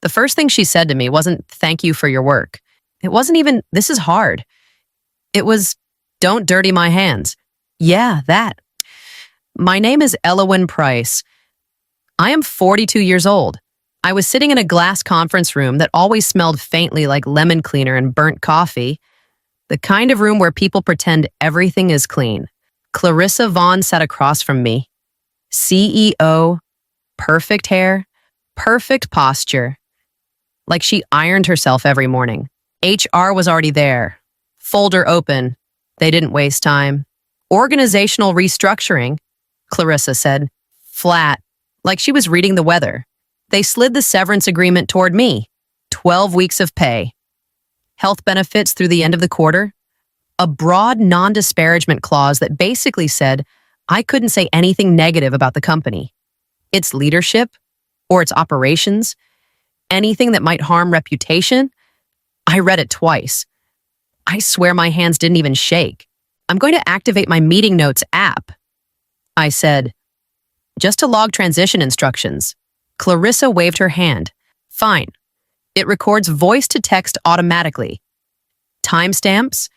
The first thing she said to me wasn't, "Thank you for your work." It wasn't even, "This is hard." It was, "Don't dirty my hands." Yeah, that. My name is Elowyn Price. I am 42 years old. I was sitting in a glass conference room that always smelled faintly like lemon cleaner and burnt coffee. The kind of room where people pretend everything is clean. Clarissa Vaughn sat across from me. CEO, perfect hair, perfect posture. Like she ironed herself every morning. HR was already there. Folder open. They didn't waste time. Organizational restructuring, Clarissa said. Flat. Like she was reading the weather. They slid the severance agreement toward me. 12 weeks of pay. Health benefits through the end of the quarter. A broad non-disparagement clause that basically said I couldn't say anything negative about the company, its leadership, or its operations, anything that might harm reputation. I read it twice. I swear my hands didn't even shake. I'm going to activate my meeting notes app. I said, just to log transition instructions. Clarissa waved her hand. Fine. It records voice to text automatically. Timestamps,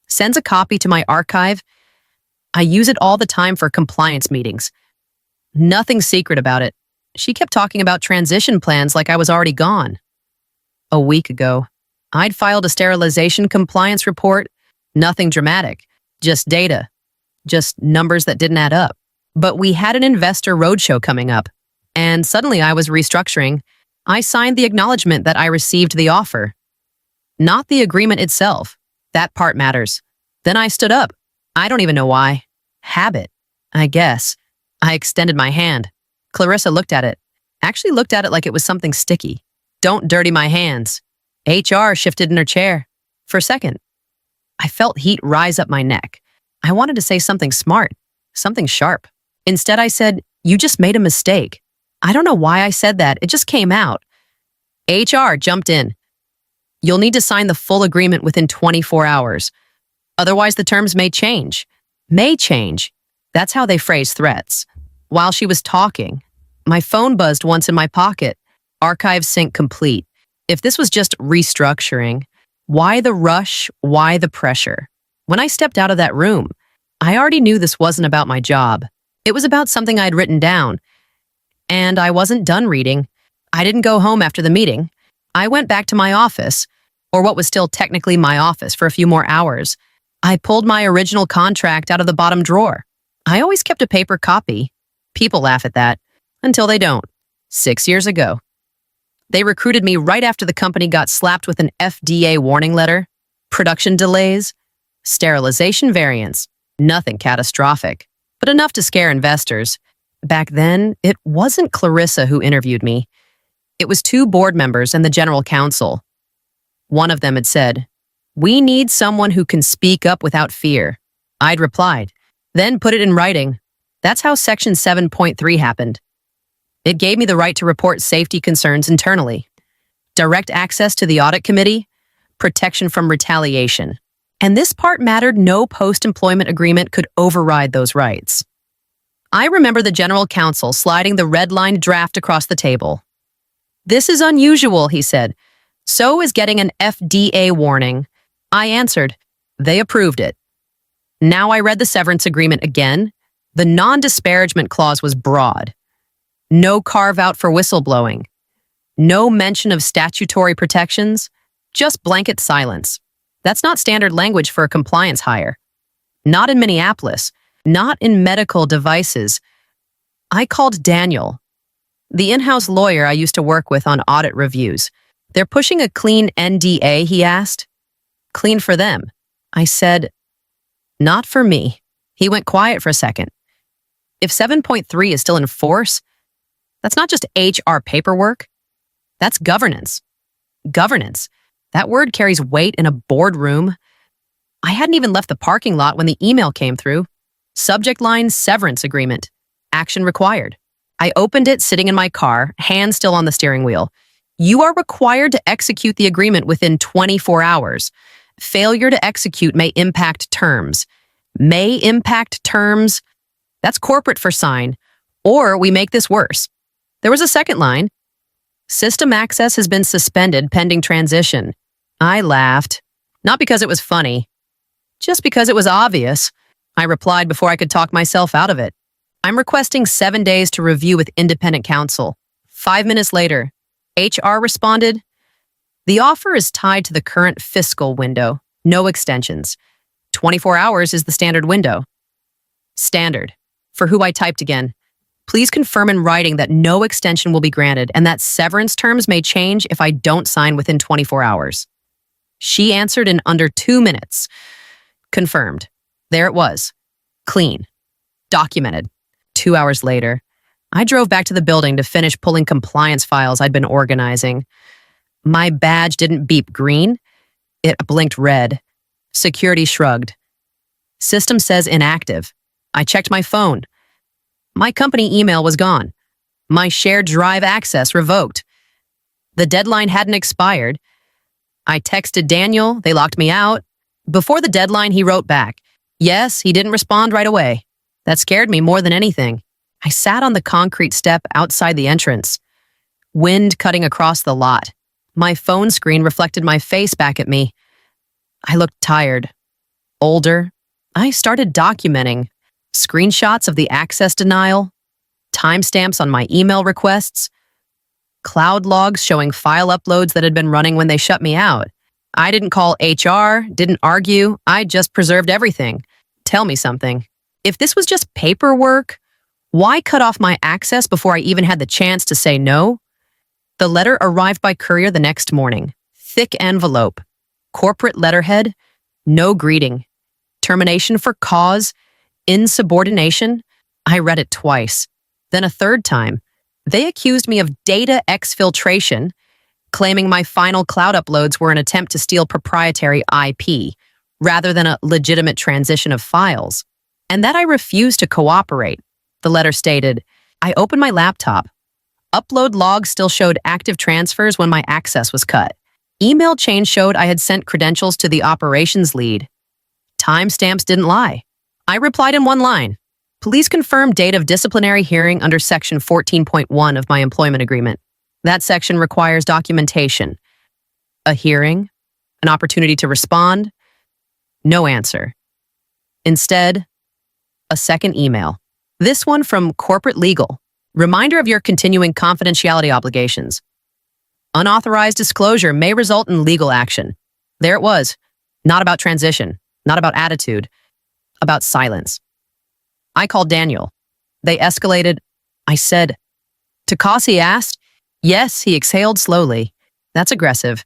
sends a copy to my archive. I use it all the time for compliance meetings. Nothing secret about it. She kept talking about transition plans like I was already gone. A week ago, I'd filed a sterilization compliance report. Nothing dramatic, just data, just numbers that didn't add up. But we had an investor roadshow coming up, and suddenly I was restructuring. I signed the acknowledgement that I received the offer. Not the agreement itself. That part matters. Then I stood up. I don't even know why. Habit, I guess. I extended my hand. Clarissa looked at it. Actually looked at it like it was something sticky. Don't dirty my hands. HR shifted in her chair. For a second, I felt heat rise up my neck. I wanted to say something smart, something sharp. Instead, I said, you just made a mistake. I don't know why I said that. It just came out. HR jumped in. You'll need to sign the full agreement within 24 hours. Otherwise, the terms may change. May change. That's how they phrase threats. While she was talking, my phone buzzed once in my pocket. Archive sync complete. If this was just restructuring, why the rush? Why the pressure? When I stepped out of that room, I already knew this wasn't about my job. It was about something I'd written down. And I wasn't done reading. I didn't go home after the meeting. I went back to my office, or what was still technically my office, for a few more hours. I pulled my original contract out of the bottom drawer. I always kept a paper copy. People laugh at that, until they don't. 6 years ago. They recruited me right after the company got slapped with an FDA warning letter, production delays, sterilization variants, nothing catastrophic, but enough to scare investors. Back then, it wasn't Clarissa who interviewed me. It was 2 board members and the general counsel. One of them had said, "We need someone who can speak up without fear." I'd replied, then put it in writing. That's how Section 7.3 happened. It gave me the right to report safety concerns internally, direct access to the audit committee, protection from retaliation. And this part mattered. No post-employment agreement could override those rights. I remember the general counsel sliding the red-lined draft across the table. "This is unusual," he said. "So is getting an FDA warning." I answered. They approved it. Now I read the severance agreement again. The non-disparagement clause was broad. No carve-out for whistleblowing. No mention of statutory protections. Just blanket silence. That's not standard language for a compliance hire. Not in Minneapolis. Not in medical devices. I called Daniel, the in-house lawyer I used to work with on audit reviews. "They're pushing a clean NDA," he asked. "Clean for them." I said, "Not for me." He went quiet for a second. If 7.3 is still in force, that's not just HR paperwork. That's governance. Governance. That word carries weight in a boardroom. I hadn't even left the parking lot when the email came through. Subject line, severance agreement. Action required. I opened it sitting in my car, hand still on the steering wheel. You are required to execute the agreement within 24 hours. Failure to execute may impact terms. May impact terms. That's corporate for sign. Or we make this worse. There was a second line. System access has been suspended pending transition. I laughed. Not because it was funny, just because it was obvious. I replied before I could talk myself out of it. I'm requesting 7 days to review with independent counsel. 5 minutes later, HR responded, the offer is tied to the current fiscal window. No extensions. 24 hours is the standard window. Standard. For who I typed again. Please confirm in writing that no extension will be granted and that severance terms may change if I don't sign within 24 hours. She answered in under 2 minutes. Confirmed. There it was. Clean. Documented. 2 hours later, I drove back to the building to finish pulling compliance files I'd been organizing. My badge didn't beep green. It blinked red. Security shrugged. System says inactive. I checked my phone. My company email was gone. My shared drive access revoked. The deadline hadn't expired. I texted Daniel. They locked me out. Before the deadline, he wrote back. Yes, he didn't respond right away. That scared me more than anything. I sat on the concrete step outside the entrance. Wind cutting across the lot. My phone screen reflected my face back at me. I looked tired. Older. I started documenting. Screenshots of the access denial. Timestamps on my email requests. Cloud logs showing file uploads that had been running when they shut me out. I didn't call HR, didn't argue. I just preserved everything. Tell me something. If this was just paperwork, why cut off my access before I even had the chance to say no? The letter arrived by courier the next morning. Thick envelope. Corporate letterhead. No greeting. Termination for cause. Insubordination. I read it twice. Then a third time. They accused me of data exfiltration, claiming my final cloud uploads were an attempt to steal proprietary IP, rather than a legitimate transition of files, and that I refused to cooperate. The letter stated, I opened my laptop. Upload logs still showed active transfers when my access was cut. Email chain showed I had sent credentials to the operations lead. Timestamps didn't lie. I replied in one line. Please confirm date of disciplinary hearing under Section 14.1 of my employment agreement. That section requires documentation. A hearing? An opportunity to respond? No answer. Instead, a second email. This one from Corporate Legal. Reminder of your continuing confidentiality obligations. Unauthorized disclosure may result in legal action. There it was. Not about transition. Not about attitude. About silence. I called Daniel. They escalated. I said, Takasi asked. Yes, he exhaled slowly. That's aggressive.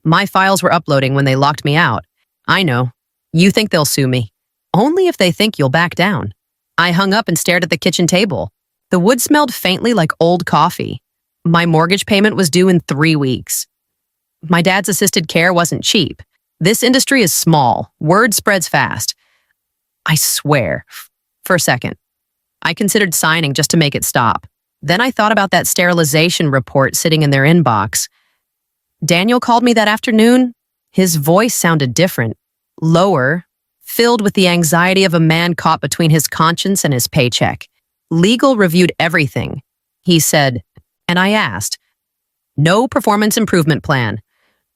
My files were uploading when they locked me out. I know. You think they'll sue me. Only if they think you'll back down. I hung up and stared at the kitchen table. The wood smelled faintly like old coffee. My mortgage payment was due in 3 weeks. My dad's assisted care wasn't cheap. This industry is small. Word spreads fast. I swear. For a second, I considered signing just to make it stop. Then I thought about that sterilization report sitting in their inbox. Daniel called me that afternoon. His voice sounded different, lower, filled with the anxiety of a man caught between his conscience and his paycheck. Legal reviewed everything. He said, and I asked, no performance improvement plan,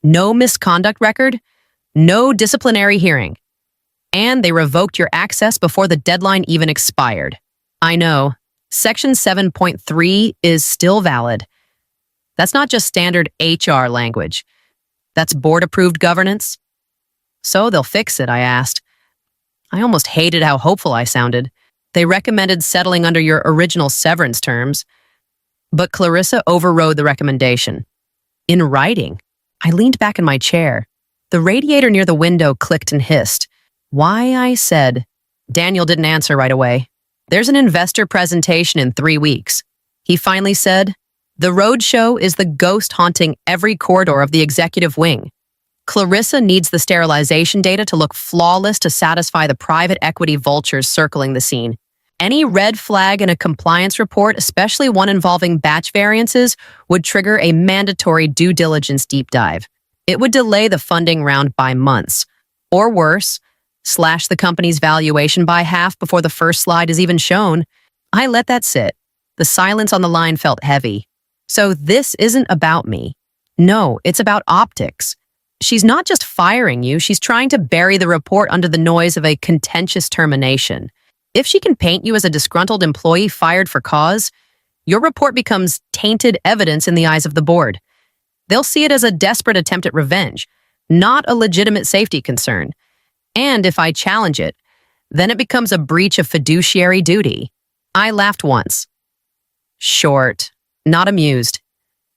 no misconduct record, no disciplinary hearing. And they revoked your access before the deadline even expired. I know. Section 7.3 is still valid. That's not just standard HR language. That's board-approved governance. So they'll fix it, I asked. I almost hated how hopeful I sounded. They recommended settling under your original severance terms. But Clarissa overrode the recommendation. In writing, I leaned back in my chair. The radiator near the window clicked and hissed. Why, I said. Daniel didn't answer right away. There's an investor presentation in 3 weeks. He finally said, the roadshow is the ghost haunting every corridor of the executive wing. Clarissa needs the sterilization data to look flawless to satisfy the private equity vultures circling the scene. Any red flag in a compliance report, especially one involving batch variances, would trigger a mandatory due diligence deep dive. It would delay the funding round by months. Or worse, slash the company's valuation by half before the first slide is even shown. I let that sit. The silence on the line felt heavy. So this isn't about me. No, it's about optics. She's not just firing you, she's trying to bury the report under the noise of a contentious termination. If she can paint you as a disgruntled employee fired for cause, your report becomes tainted evidence in the eyes of the board. They'll see it as a desperate attempt at revenge, not a legitimate safety concern. And if I challenge it, then it becomes a breach of fiduciary duty. I laughed once. Short, not amused.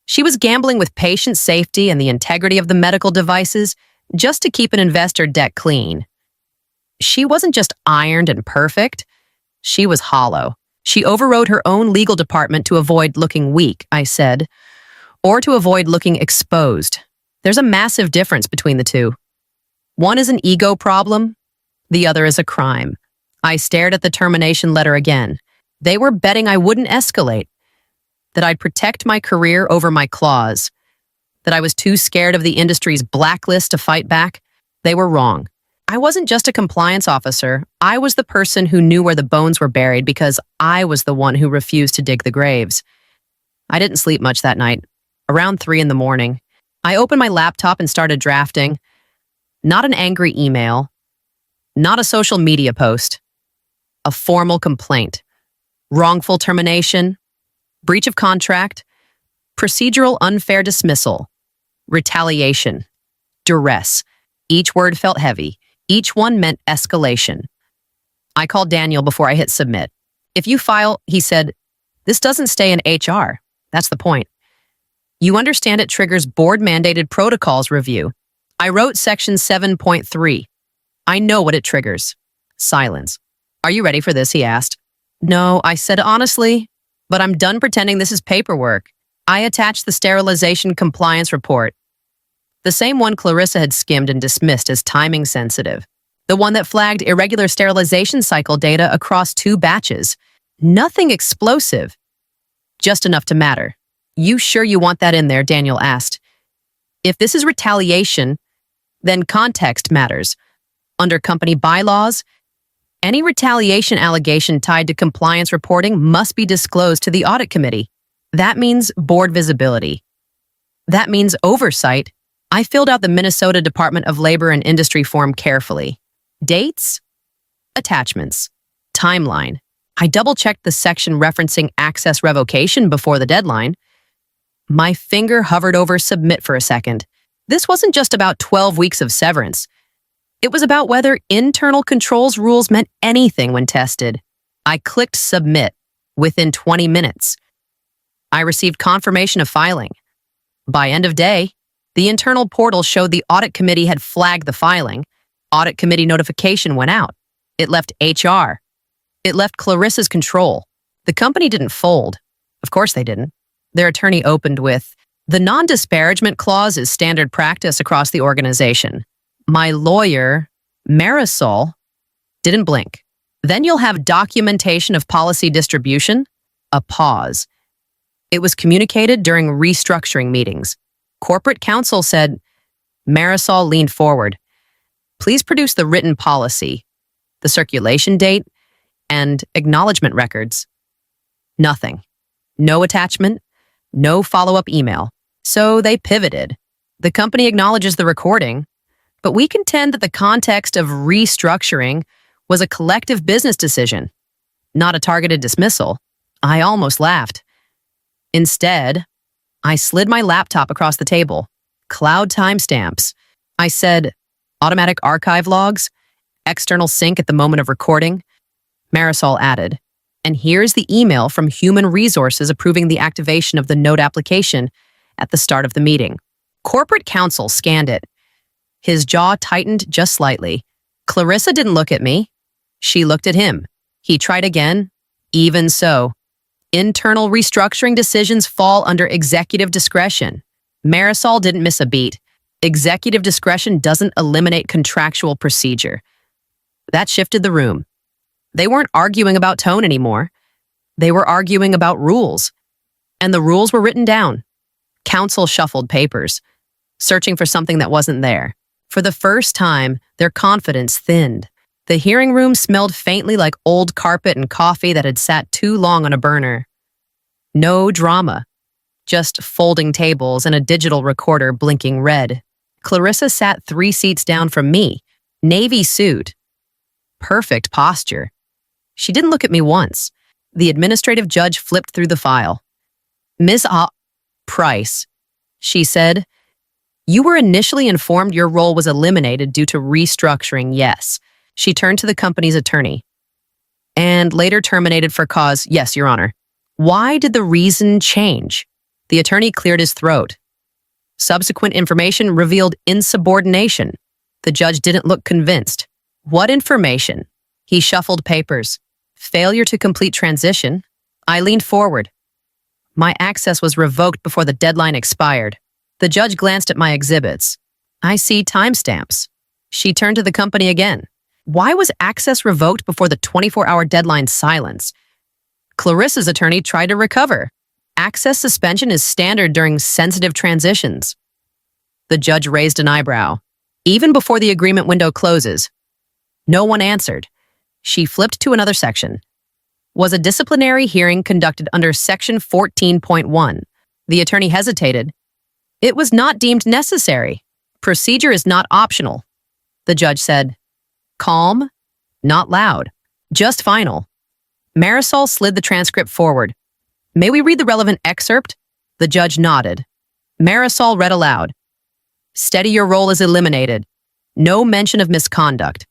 She was gambling with patient safety and the integrity of the medical devices just to keep an investor deck clean. She wasn't just ironed and perfect. She was hollow. She overrode her own legal department to avoid looking weak, I said, or to avoid looking exposed. There's a massive difference between the two. One is an ego problem, the other is a crime. I stared at the termination letter again. They were betting I wouldn't escalate, that I'd protect my career over my claws, that I was too scared of the industry's blacklist to fight back. They were wrong. I wasn't just a compliance officer. I was the person who knew where the bones were buried because I was the one who refused to dig the graves. I didn't sleep much that night. Around 3 a.m, I opened my laptop and started drafting. Not an angry email, not a social media post, a formal complaint. Wrongful termination, breach of contract, procedural unfair dismissal, retaliation, duress. Each word felt heavy. Each one meant escalation. I called Daniel before I hit submit. If you file, he said, this doesn't stay in HR. That's the point. You understand it triggers board-mandated protocols review. I wrote section 7.3. I know what it triggers. Silence. Are you ready for this? He asked. No, I said honestly, but I'm done pretending this is paperwork. I attached the sterilization compliance report. The same one Clarissa had skimmed and dismissed as timing sensitive. The one that flagged irregular sterilization cycle data across 2 batches. Nothing explosive. Just enough to matter. You sure you want that in there? Daniel asked. If this is retaliation, then context matters. Under company bylaws, any retaliation allegation tied to compliance reporting must be disclosed to the audit committee. That means board visibility. That means oversight. I filled out the Minnesota Department of Labor and Industry form carefully. Dates, attachments, timeline. I double-checked the section referencing access revocation before the deadline. My finger hovered over submit for a second. This wasn't just about 12 weeks of severance. It was about whether internal controls rules meant anything when tested. I clicked submit within 20 minutes. I received confirmation of filing. By end of day, the internal portal showed the audit committee had flagged the filing. Audit committee notification went out. It left HR. It left Clarissa's control. The company didn't fold. Of course they didn't. Their attorney opened with, the non-disparagement clause is standard practice across the organization. My lawyer, Marisol, didn't blink. Then you'll have documentation of policy distribution, a pause. It was communicated during restructuring meetings. Corporate counsel said, Marisol leaned forward. Please produce the written policy, the circulation date, and acknowledgement records. Nothing. No attachment, no follow-up email. So they pivoted. The company acknowledges the recording, but we contend that the context of restructuring was a collective business decision, not a targeted dismissal. I almost laughed. Instead, I slid my laptop across the table. Cloud timestamps. I said, automatic archive logs, external sync at the moment of recording. Marisol added, and here's the email from Human Resources approving the activation of the note application at the start of the meeting. Corporate counsel scanned it. His jaw tightened just slightly. Clarissa didn't look at me. She looked at him. He tried again. Even so. Internal restructuring decisions fall under executive discretion. Marisol didn't miss a beat. Executive discretion doesn't eliminate contractual procedure. That shifted the room. They weren't arguing about tone anymore. They were arguing about rules. And the rules were written down. Counsel shuffled papers, searching for something that wasn't there. For the first time, their confidence thinned. The hearing room smelled faintly like old carpet and coffee that had sat too long on a burner. No drama, just folding tables and a digital recorder blinking red. Clarissa sat 3 seats down from me, navy suit. Perfect posture. She didn't look at me once. The administrative judge flipped through the file. Ms. Price, she said, you were initially informed your role was eliminated due to restructuring, yes. She turned to the company's attorney. And later terminated for cause, yes, Your Honor. Why did the reason change? The attorney cleared his throat. Subsequent information revealed insubordination. The judge didn't look convinced. What information? He shuffled papers. Failure to complete transition. I leaned forward. My access was revoked before the deadline expired. The judge glanced at my exhibits. I see timestamps. She turned to the company again. Why was access revoked before the 24-hour deadline silence? Clarissa's attorney tried to recover. Access suspension is standard during sensitive transitions. The judge raised an eyebrow. Even before the agreement window closes. No one answered. She flipped to another section. Was a disciplinary hearing conducted under Section 14.1? The attorney hesitated. It was not deemed necessary. Procedure is not optional. The judge said, calm, not loud, just final. Marisol slid the transcript forward. May we read the relevant excerpt? The judge nodded. Marisol read aloud. Steady your role is eliminated. No mention of misconduct.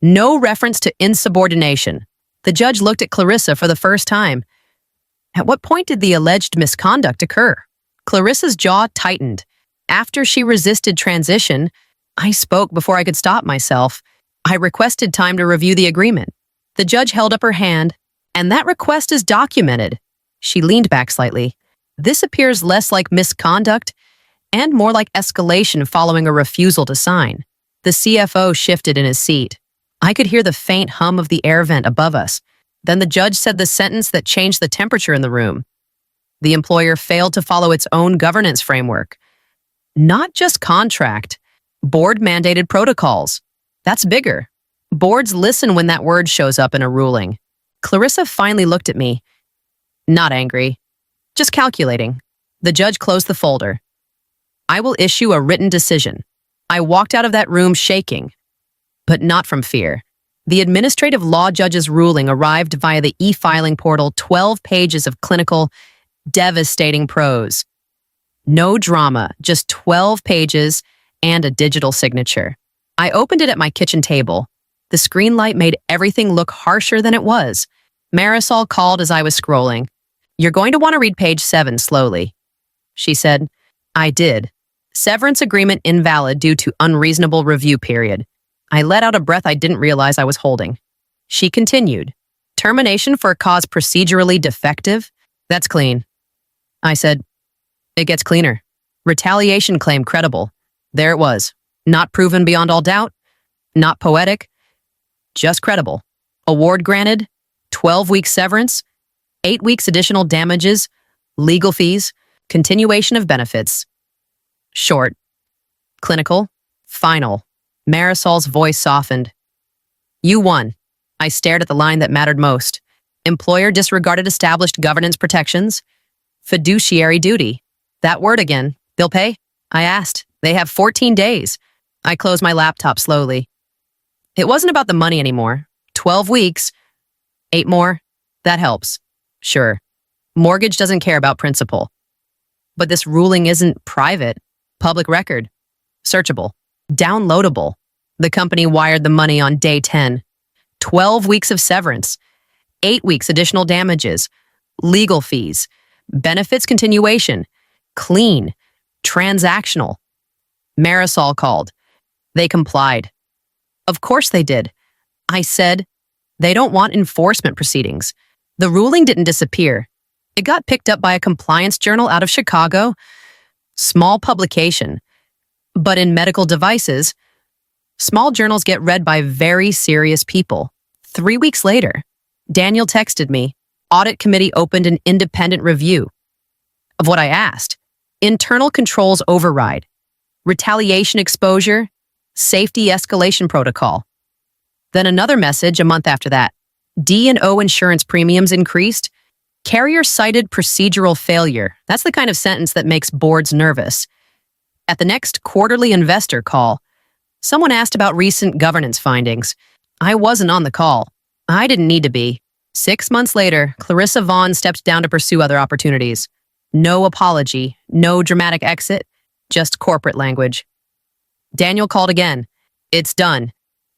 No reference to insubordination. The judge looked at Clarissa for the first time. At what point did the alleged misconduct occur? Clarissa's jaw tightened. After she resisted transition, I spoke before I could stop myself. I requested time to review the agreement. The judge held up her hand, and that request is documented. She leaned back slightly. This appears less like misconduct and more like escalation following a refusal to sign. The CFO shifted in his seat. I could hear the faint hum of the air vent above us. Then the judge said the sentence that changed the temperature in the room. The employer failed to follow its own governance framework. Not just contract, board-mandated protocols. That's bigger. Boards listen when that word shows up in a ruling. Clarissa finally looked at me. Not angry, just calculating. The judge closed the folder. I will issue a written decision. I walked out of that room shaking, but not from fear. The administrative law judge's ruling arrived via the e-filing portal, 12 pages of clinical, devastating prose. No drama, just 12 pages and a digital signature. I opened it at my kitchen table. The screen light made everything look harsher than it was. Marisol called as I was scrolling. You're going to want to read page 7 slowly. She said, I did. Severance agreement invalid due to unreasonable review period. I let out a breath I didn't realize I was holding. She continued, termination for a cause procedurally defective? That's clean. I said, it gets cleaner. Retaliation claim credible. There it was. Not proven beyond all doubt. Not poetic. Just credible. Award granted. 12-week severance. 8 weeks additional damages. Legal fees. Continuation of benefits. Short. Clinical. Final. Marisol's voice softened. You won. I stared at the line that mattered most. Employer disregarded established governance protections. Fiduciary duty. That word again. They'll pay? I asked. They have 14 days. I closed my laptop slowly. It wasn't about the money anymore. 12 weeks. 8 more. That helps. Sure. Mortgage doesn't care about principal. But this ruling isn't private. Public record. Searchable. Downloadable. The company wired the money on day 10. 12 weeks of severance. 8 weeks additional damages. Legal fees. Benefits continuation. Clean. Transactional. Marisol called. They complied. Of course they did. I said, they don't want enforcement proceedings. The ruling didn't disappear. It got picked up by a compliance journal out of Chicago. Small publication. But in medical devices, small journals get read by very serious people. 3 weeks later, Daniel texted me. Audit committee opened an independent review of what I asked. Internal controls override. Retaliation exposure. Safety escalation protocol. Then another message a month after that. D&O insurance premiums increased. Carrier cited procedural failure. That's the kind of sentence that makes boards nervous. At the next quarterly investor call, someone asked about recent governance findings. I wasn't on the call. I didn't need to be. 6 months later, Clarissa Vaughn stepped down to pursue other opportunities. No apology, no dramatic exit, just corporate language. Daniel called again. It's done.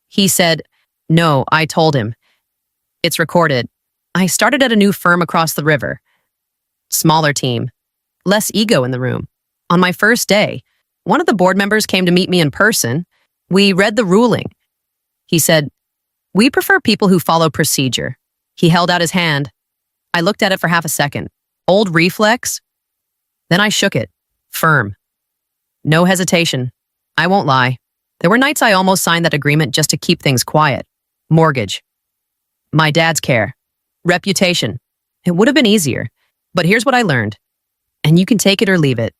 He said, no, I told him. It's recorded. I started at a new firm across the river. Smaller team. Less ego in the room. On my first day, one of the board members came to meet me in person. We read the ruling. He said, we prefer people who follow procedure. He held out his hand. I looked at it for half a second. Old reflex. Then I shook it. Firm. No hesitation. I won't lie. There were nights I almost signed that agreement just to keep things quiet. Mortgage. My dad's care. Reputation. It would have been easier. But here's what I learned. And you can take it or leave it.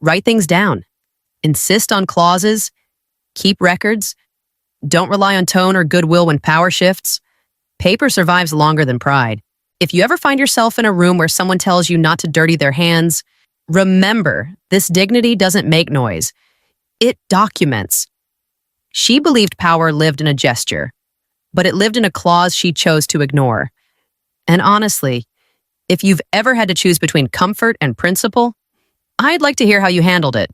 Write things down. Insist on clauses. Keep records. Don't rely on tone or goodwill when power shifts. Paper survives longer than pride. If you ever find yourself in a room where someone tells you not to dirty their hands, remember, this dignity doesn't make noise. It documents. She believed power lived in a gesture, but it lived in a clause she chose to ignore. And honestly, if you've ever had to choose between comfort and principle, I'd like to hear how you handled it.